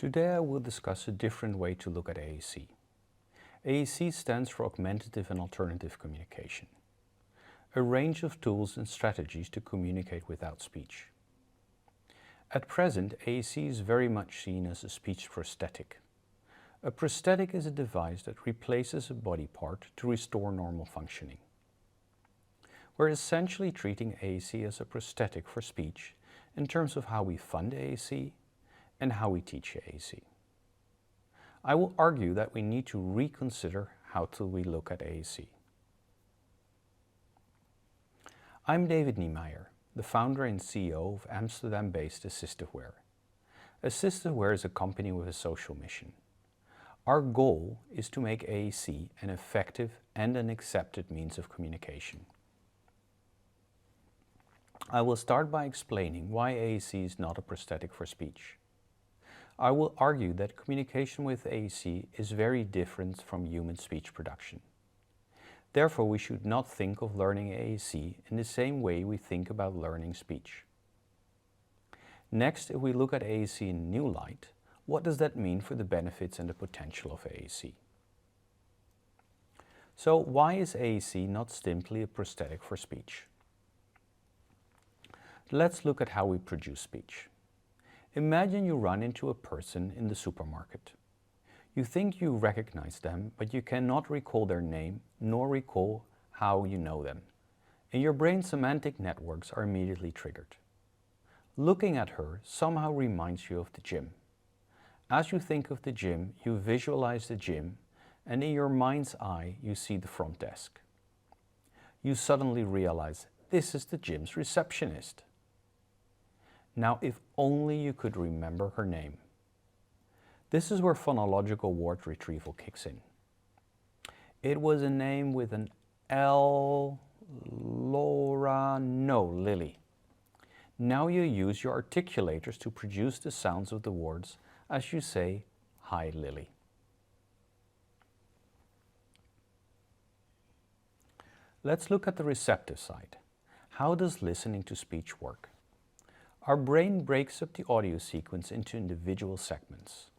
Today I will discuss a different way to look at AAC. AAC stands for Augmentative and Alternative Communication, a range of tools and strategies to communicate without speech. At present, AAC is very much seen as a speech prosthetic. A prosthetic is a device that replaces a body part to restore normal functioning. We're essentially treating AAC as a prosthetic for speech in terms of how we fund AAC and how we teach AAC. I will argue that we need to reconsider how we look at AAC. I'm David Niemeijer, the founder and CEO of Amsterdam-based AssistiveWare. AssistiveWare is a company with a social mission. Our goal is to make AAC an effective and an accepted means of communication. I will start by explaining why AAC is not a prosthetic for speech. I will argue that communication with AAC is very different from human speech production. Therefore, we should not think of learning AAC in the same way we think about learning speech. Next, if we look at AAC in a new light, what does that mean for the benefits and the potential of AAC? So, why is AAC not simply a prosthetic for speech? Let's look at how we produce speech. Imagine you run into a person in the supermarket. You think you recognize them, but you cannot recall their name nor recall how you know them. In your brain, semantic networks are immediately triggered. Looking at her somehow reminds you of the gym. As you think of the gym, you visualize the gym, and in your mind's eye, you see the front desk. You suddenly realize this is the gym's receptionist. Now, if only you could remember her name. This is where phonological word retrieval kicks in. It was a name with an L, Laura, no, Lily. Now you use your articulators to produce the sounds of the words as you say, "Hi, Lily." Let's look at the receptive side. How does listening to speech work? Our brain breaks up the audio sequence into individual segments.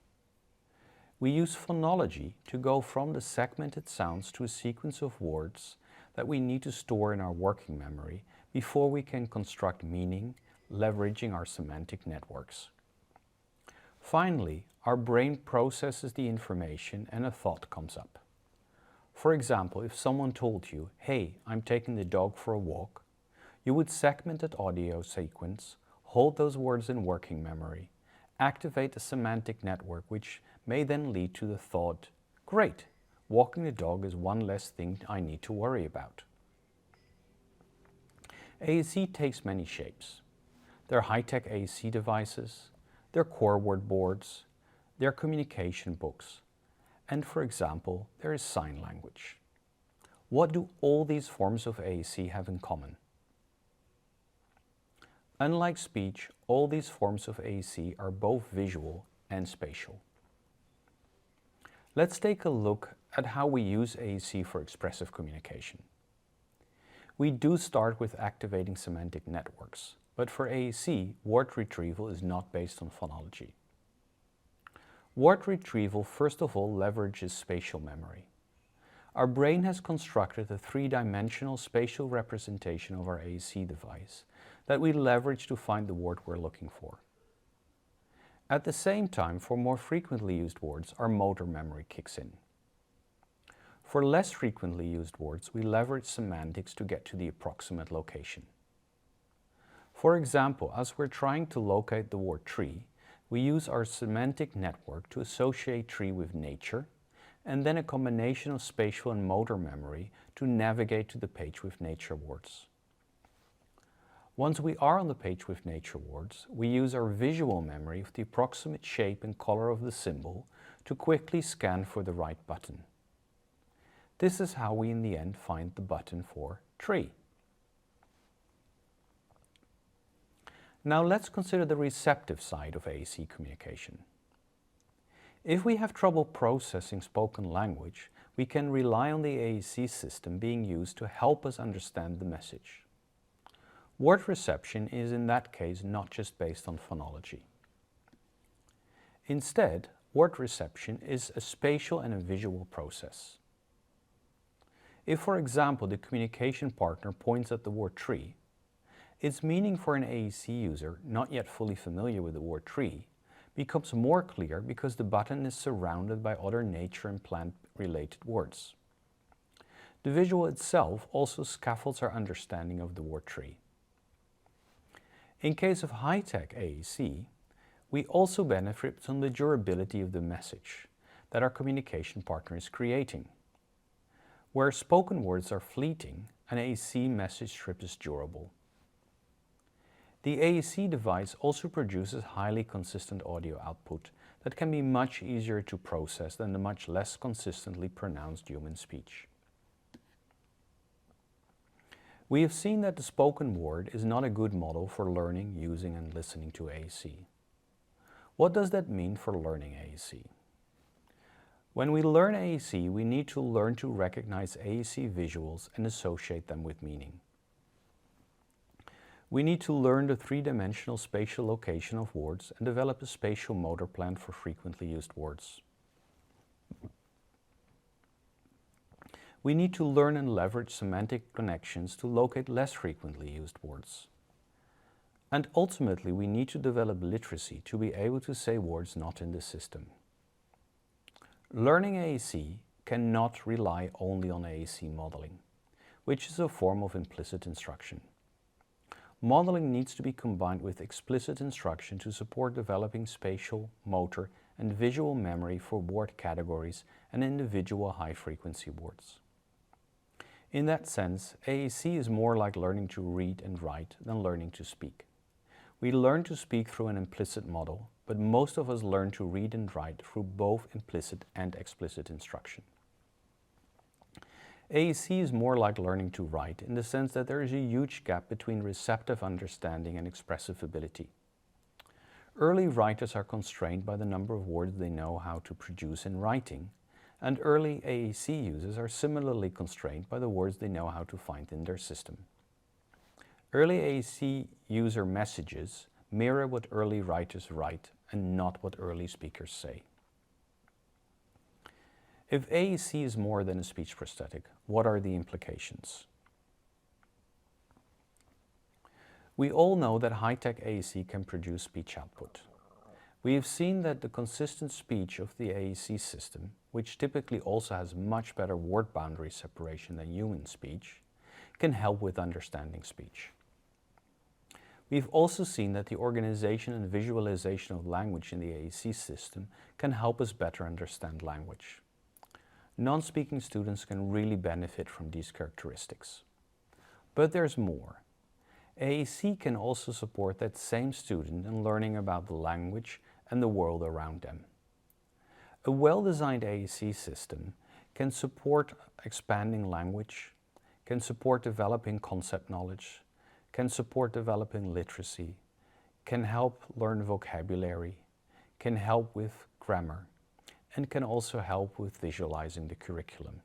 We use phonology to go from the segmented sounds to a sequence of words that we need to store in our working memory before we can construct meaning, leveraging our semantic networks. Finally, our brain processes the information and a thought comes up. For example, if someone told you, "Hey, I'm taking the dog for a walk," you would segment that audio sequence, hold those words in working memory, activate a semantic network which may then lead to the thought, "Great, walking the dog is one less thing I need to worry about." AAC takes many shapes. There are high-tech AAC devices, there are core word boards, there are communication books, and for example, there is sign language. What do all these forms of AAC have in common? Unlike speech, all these forms of AAC are both visual and spatial. Let's take a look at how we use AAC for expressive communication. We do start with activating semantic networks, but for AAC, word retrieval is not based on phonology. Word retrieval first of all leverages spatial memory. Our brain has constructed a three-dimensional spatial representation of our AAC device that we leverage to find the word we're looking for. At the same time, for more frequently used words, our motor memory kicks in. For less frequently used words, we leverage semantics to get to the approximate location. For example, as we're trying to locate the word tree, we use our semantic network to associate tree with nature, and then a combination of spatial and motor memory to navigate to the page with nature words. Once we are on the page with nature words, we use our visual memory of the approximate shape and color of the symbol to quickly scan for the right button. This is how we in the end find the button for tree. Now let's consider the receptive side of AAC communication. If we have trouble processing spoken language, we can rely on the AAC system being used to help us understand the message. Word reception is in that case not just based on phonology. Instead, word reception is a spatial and a visual process. If, for example, the communication partner points at the word tree, its meaning for an AAC user not yet fully familiar with the word tree becomes more clear because the button is surrounded by other nature and plant-related words. The visual itself also scaffolds our understanding of the word tree. In case of high-tech AAC, we also benefit from the durability of the message that our communication partner is creating. Where spoken words are fleeting, an AAC message strip is durable. The AAC device also produces highly consistent audio output that can be much easier to process than the much less consistently pronounced human speech. We have seen that the spoken word is not a good model for learning, using, and listening to AAC. What does that mean for learning AAC? When we learn AAC, we need to learn to recognize AAC visuals and associate them with meaning. We need to learn the three-dimensional spatial location of words and develop a spatial motor plan for frequently used words. We need to learn and leverage semantic connections to locate less frequently used words. And ultimately, we need to develop literacy to be able to say words not in the system. Learning AAC cannot rely only on AAC modeling, which is a form of implicit instruction. Modeling needs to be combined with explicit instruction to support developing spatial, motor, and visual memory for word categories and individual high-frequency words. In that sense, AAC is more like learning to read and write than learning to speak. We learn to speak through an implicit model, but most of us learn to read and write through both implicit and explicit instruction. AAC is more like learning to write in the sense that there is a huge gap between receptive understanding and expressive ability. Early writers are constrained by the number of words they know how to produce in writing, and early AAC users are similarly constrained by the words they know how to find in their system. Early AAC user messages mirror what early writers write and not what early speakers say. If AAC is more than a speech prosthetic, what are the implications? We all know that high-tech AAC can produce speech output. We have seen that the consistent speech of the AAC system, which typically also has much better word boundary separation than human speech, can help with understanding speech. We've also seen that the organization and visualization of language in the AAC system can help us better understand language. Non-speaking students can really benefit from these characteristics. But there's more. AAC can also support that same student in learning about the language and the world around them. A well-designed AAC system can support expanding language, can support developing concept knowledge, can support developing literacy, can help learn vocabulary, can help with grammar, and can also help with visualizing the curriculum.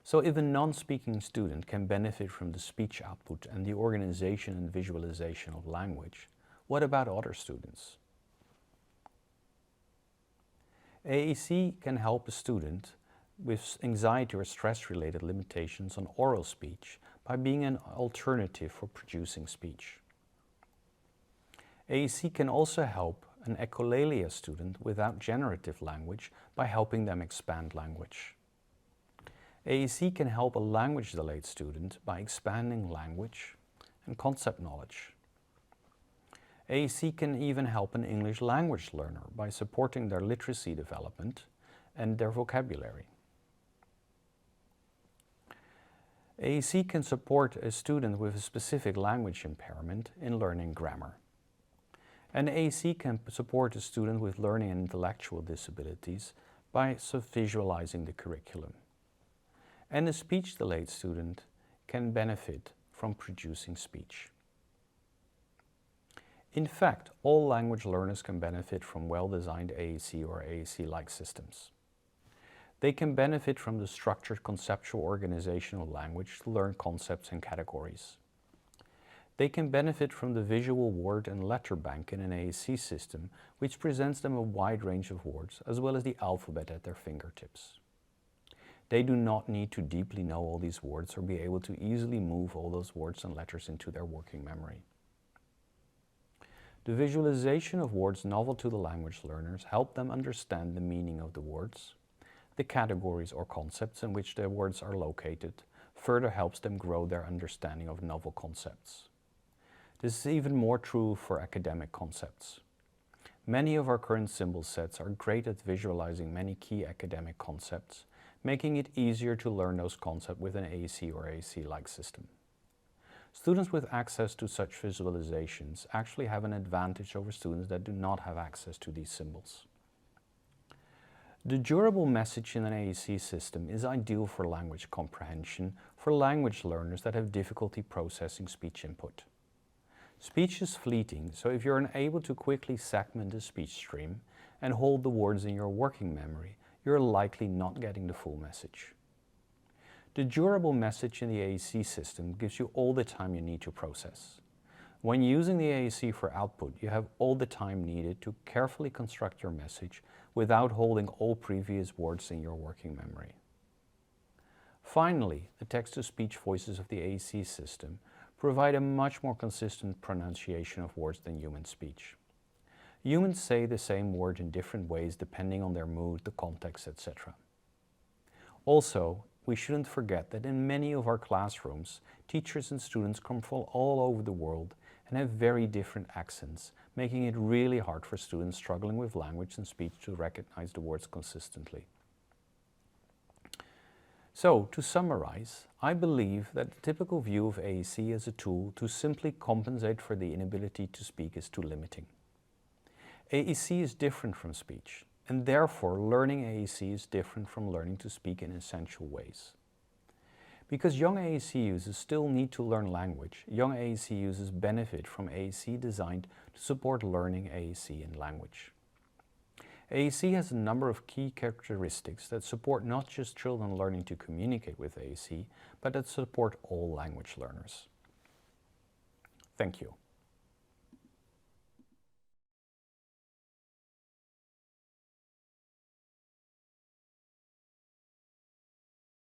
So if a non-speaking student can benefit from the speech output and the organization and visualization of language, what about other students? AAC can help a student with anxiety or stress-related limitations on oral speech by being an alternative for producing speech. AAC can also help an echolalia student without generative language by helping them expand language. AAC can help a language-delayed student by expanding language and concept knowledge. AAC can even help an English language learner by supporting their literacy development and their vocabulary. AAC can support a student with a specific language impairment in learning grammar. And AAC can support a student with learning and intellectual disabilities by visualizing the curriculum. And a speech-delayed student can benefit from producing speech. In fact, all language learners can benefit from well-designed AAC or AAC-like systems. They can benefit from the structured conceptual organization of language to learn concepts and categories. They can benefit from the visual word and letter bank in an AAC system, which presents them a wide range of words, as well as the alphabet at their fingertips. They do not need to deeply know all these words or be able to easily move all those words and letters into their working memory. The visualization of words novel to the language learners help them understand the meaning of the words. The categories or concepts in which their words are located further helps them grow their understanding of novel concepts. This is even more true for academic concepts. Many of our current symbol sets are great at visualizing many key academic concepts, making it easier to learn those concepts with an AAC or AAC-like system. Students with access to such visualizations actually have an advantage over students that do not have access to these symbols. The durable message in an AAC system is ideal for language comprehension for language learners that have difficulty processing speech input. Speech is fleeting, so if you're unable to quickly segment a speech stream and hold the words in your working memory, you're likely not getting the full message. The durable message in the AAC system gives you all the time you need to process. When using the AAC for output, you have all the time needed to carefully construct your message without holding all previous words in your working memory. Finally, the text-to-speech voices of the AAC system provide a much more consistent pronunciation of words than human speech. Humans say the same word in different ways depending on their mood, the context, etc. Also, we shouldn't forget that in many of our classrooms, teachers and students come from all over the world and have very different accents, making it really hard for students struggling with language and speech to recognize the words consistently. So, to summarize, I believe that the typical view of AAC as a tool to simply compensate for the inability to speak is too limiting. AAC is different from speech, and therefore learning AAC is different from learning to speak in essential ways. Because young AAC users still need to learn language, young AAC users benefit from AAC designed to support learning AAC in language. AAC has a number of key characteristics that support not just children learning to communicate with AAC, but that support all language learners. Thank you.